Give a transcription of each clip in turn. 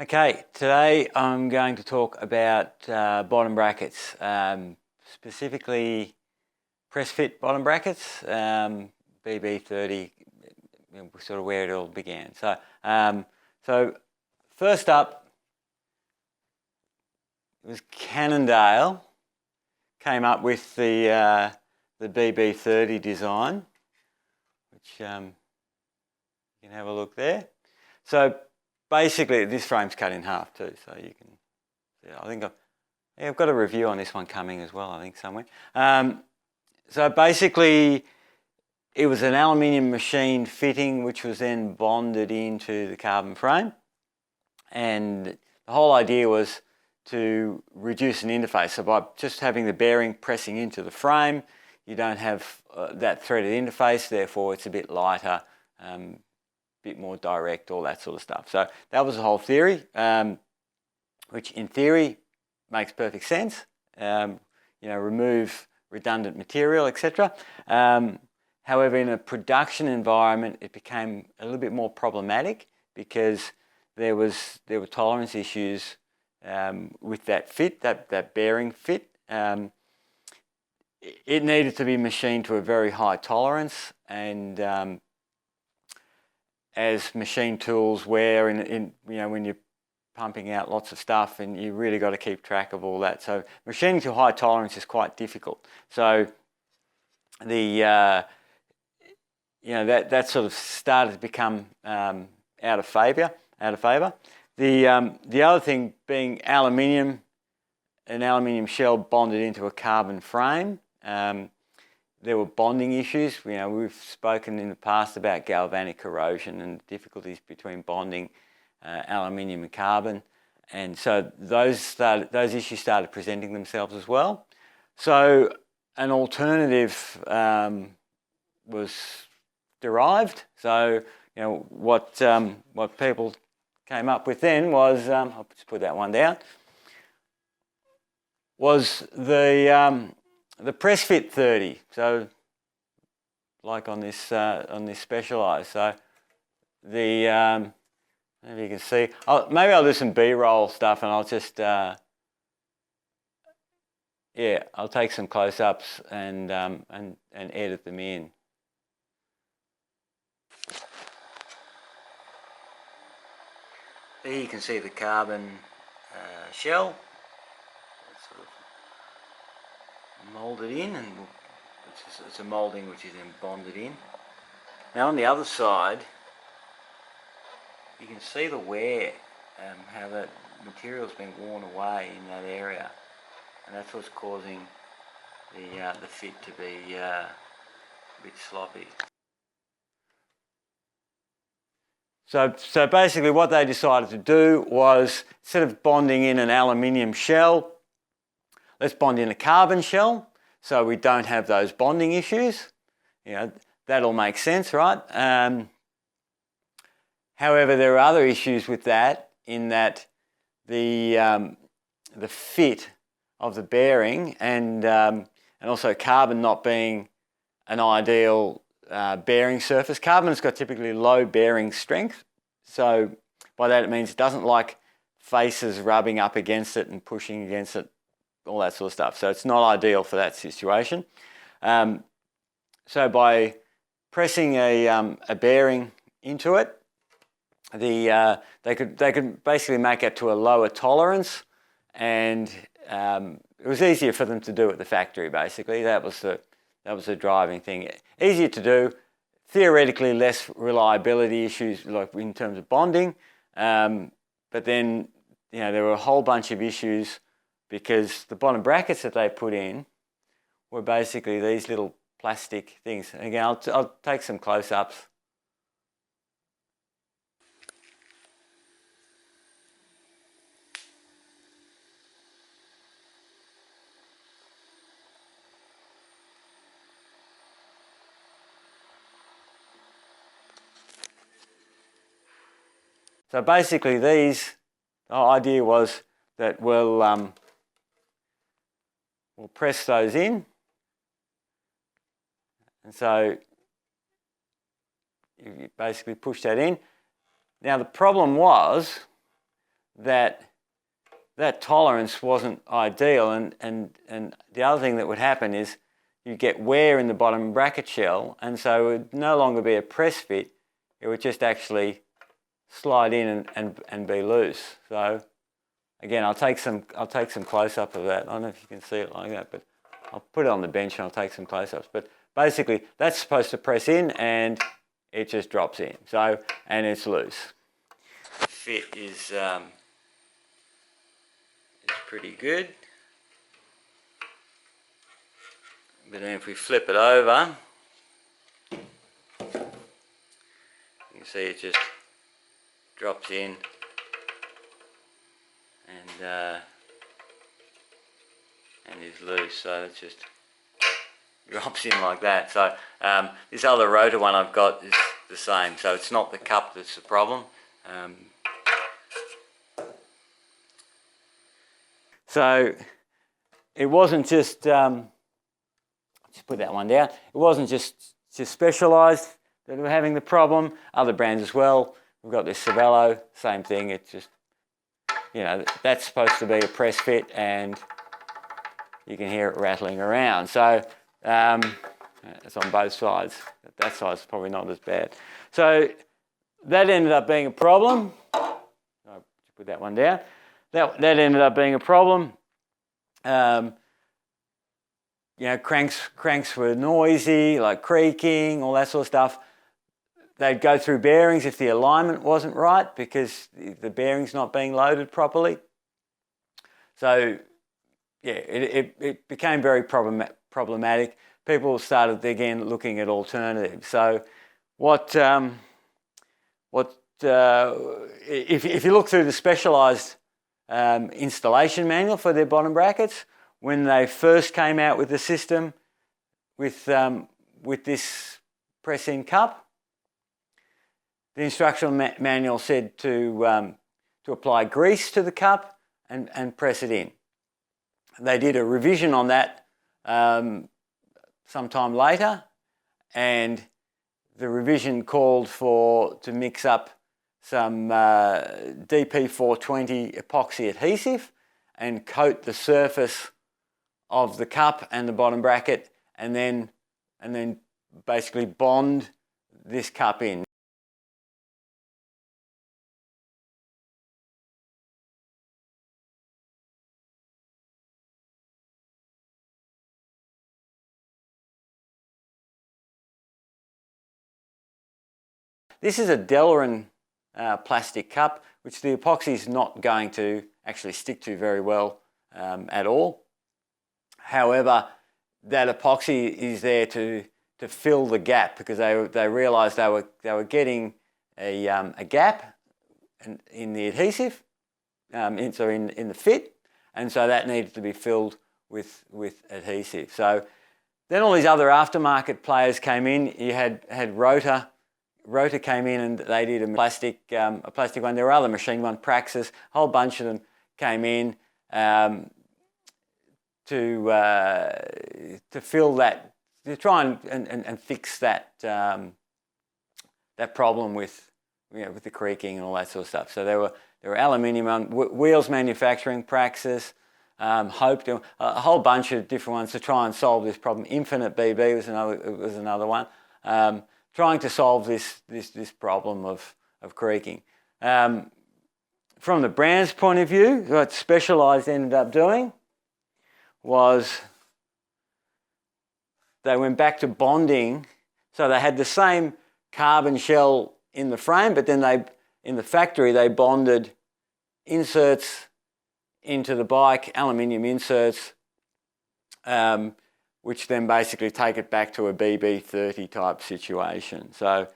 Okay, today I'm going to talk about bottom brackets, specifically Pressfit bottom brackets, BB30, sort of where it all began. So first up, it was Cannondale came up with the BB30 design, which you can have a look there. So basically, this frame's cut in half too, so you can see. I think I've got a review on this one coming as well, I think, somewhere. So basically, it was an aluminium machine fitting which was then bonded into the carbon frame. And the whole idea was to reduce an interface. So by just having the bearing pressing into the frame, you don't have that threaded interface, therefore it's a bit lighter, bit more direct, all that sort of stuff. So that was the whole theory, which in theory makes perfect sense. Remove redundant material, etc. However, in a production environment, it became a little bit more problematic because there were tolerance issues with that fit, that bearing fit. It needed to be machined to a very high tolerance, and as machine tools wear, when you're pumping out lots of stuff, and you really got to keep track of all that. So machining to high tolerance is quite difficult. So that sort of started to become out of favour. The other thing being aluminium, an aluminium shell bonded into a carbon frame. There were bonding issues. We've spoken in the past about galvanic corrosion and difficulties between bonding aluminium and carbon, and so those issues started presenting themselves as well. So an alternative was derived. So what people came up with then was, I'll just put that one down, was the Pressfit 30. So like on this Specialized. So maybe you can see. Maybe I'll do some B-roll stuff, and I'll just I'll take some close-ups and edit them in. There you can see the carbon shell. It's sort of moulded in, and it's a moulding which is then bonded in. Now on the other side, you can see the wear, how that material's been worn away in that area, and that's what's causing the fit to be a bit sloppy. So basically what they decided to do was, instead of bonding in an aluminium shell, let's bond in a carbon shell so we don't have those bonding issues. That all makes sense, right? However, there are other issues with that, in that the fit of the bearing and also carbon not being an ideal bearing surface. Carbon's got typically low bearing strength, so by that it means it doesn't like faces rubbing up against it and pushing against it, all that sort of stuff. So it's not ideal for that situation. So by pressing a bearing into it, they could basically make it to a lower tolerance, and it was easier for them to do at the factory. Basically, that was the driving thing. Easier to do, theoretically less reliability issues, like in terms of bonding, but then there were a whole bunch of issues because the bottom brackets that they put in were basically these little plastic things. And again, I'll take some close-ups. So basically the idea was that we'll press those in, and so you basically push that in. Now the problem was that tolerance wasn't ideal, and the other thing that would happen is you get wear in the bottom bracket shell, and so it would no longer be a press fit, it would just actually slide in and be loose. So again, I'll take some close-up of that. I don't know if you can see it like that, but I'll put it on the bench and I'll take some close-ups. But basically that's supposed to press in and it just drops in. So, and it's loose. Fit is pretty good. But then if we flip it over, you can see it just drops in and is loose. So it just drops in like that. So this other rotor one I've got is the same. So it's not the cup that's the problem. So it wasn't just put that one down. It wasn't just Specialized that were having the problem. Other brands as well. We've got this Cervelo, same thing. It's just, you know, that's supposed to be a press fit, and you can hear it rattling around. So it's on both sides. That side's probably not as bad. So that ended up being a problem. I'll put that one down. That ended up being a problem. You know, cranks were noisy, like creaking, all that sort of stuff. They'd go through bearings if the alignment wasn't right because the bearing's not being loaded properly. So, yeah, it became very problematic. People started again looking at alternatives. So, if you look through the Specialized installation manual for their bottom brackets, when they first came out with the system with this press-in cup, the instructional manual said to apply grease to the cup and press it in. They did a revision on that sometime later, and the revision called to mix up some DP420 epoxy adhesive and coat the surface of the cup and the bottom bracket, and then basically bond this cup in. This is a Delrin plastic cup, which the epoxy is not going to actually stick to very well at all. However, that epoxy is there to fill the gap because they realised they were getting a gap in the adhesive, in the fit, and so that needed to be filled with adhesive. So then all these other aftermarket players came in. You had Rotor came in and they did a plastic one. There were other machine one, Praxis, a whole bunch of them came in to fill that, to try and fix that that problem with, you know, with the creaking and all that sort of stuff. So there were aluminium wheels manufacturing, Praxis, Hope, a whole bunch of different ones to try and solve this problem. Infinite BB was another one, trying to solve this problem of creaking. From the brand's point of view, what Specialized ended up doing was they went back to bonding. So they had the same carbon shell in the frame, but then in the factory they bonded inserts into the bike, aluminium inserts, which then basically take it back to a BB30 type situation. So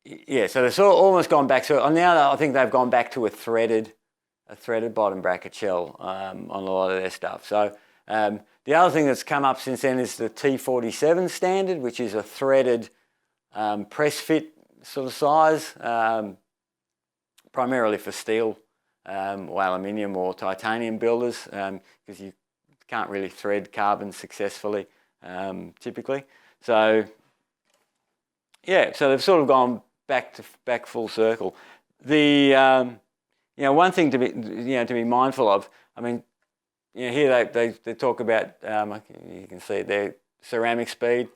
yeah, so they've almost gone back. So now I think they've gone back to a threaded bottom bracket shell on a lot of their stuff. So the other thing that's come up since then is the T47 standard, which is a threaded press fit sort of size, primarily for steel or aluminium or titanium builders, because you can't really thread carbon successfully typically. So yeah, so they've sort of gone back full circle. you know, one thing to be mindful of. I mean, you know, here they talk about you can see their ceramic speed.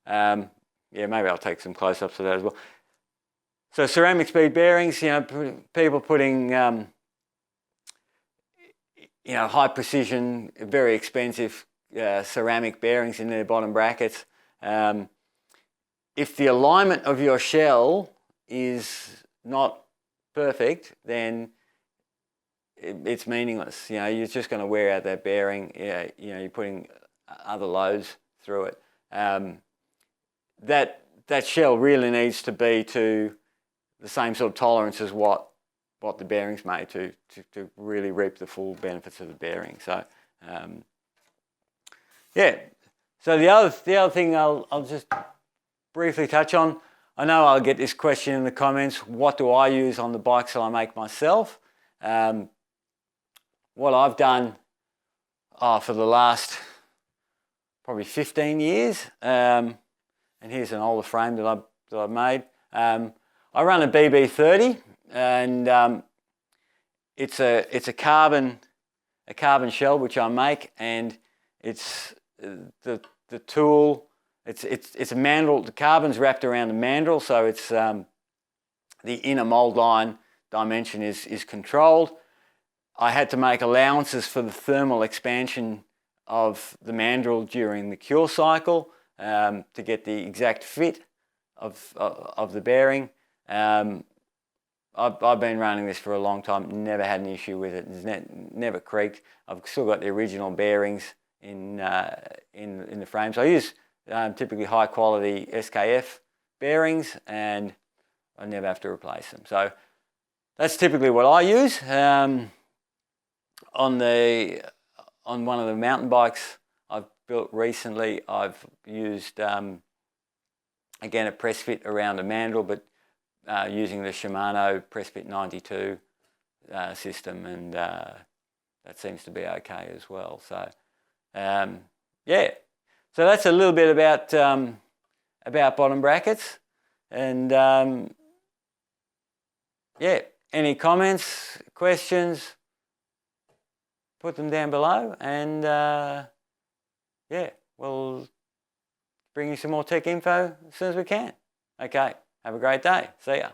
Yeah, maybe I'll take some close-ups of that as well. So ceramic speed bearings, you know, people putting you know, high precision, very expensive ceramic bearings in their bottom brackets. If the alignment of your shell is not perfect, then it's meaningless. You know, you're just going to wear out that bearing. Yeah, you know, you're putting other loads through it. That shell really needs to be to the same sort of tolerance as what the bearing's made to really reap the full benefits of the bearing. So yeah. So the other thing I'll just briefly touch on. I know I'll get this question in the comments. What do I use on the bikes that I make myself? What I've done for the last probably 15 years, and here's an older frame that I've made. I run a BB30, and it's a carbon shell which I make, and it's the tool. It's a mandrel. The carbon's wrapped around the mandrel, so it's the inner mold line dimension is controlled. I had to make allowances for the thermal expansion of the mandrel during the cure cycle to get the exact fit of the bearing. I've been running this for a long time, never had an issue with it. It's never creaked. I've still got the original bearings in the frame. So I use typically high quality Skf bearings, and I never have to replace them. So that's typically what I use. On one of the mountain bikes I've built recently, I've used again a Pressfit around the mandrel, but using the Shimano Pressfit 92 system, and that seems to be okay as well. So yeah, so that's a little bit about bottom brackets, and yeah, any comments, questions, put them down below, and yeah, we'll bring you some more tech info as soon as we can. Okay, have a great day. See ya.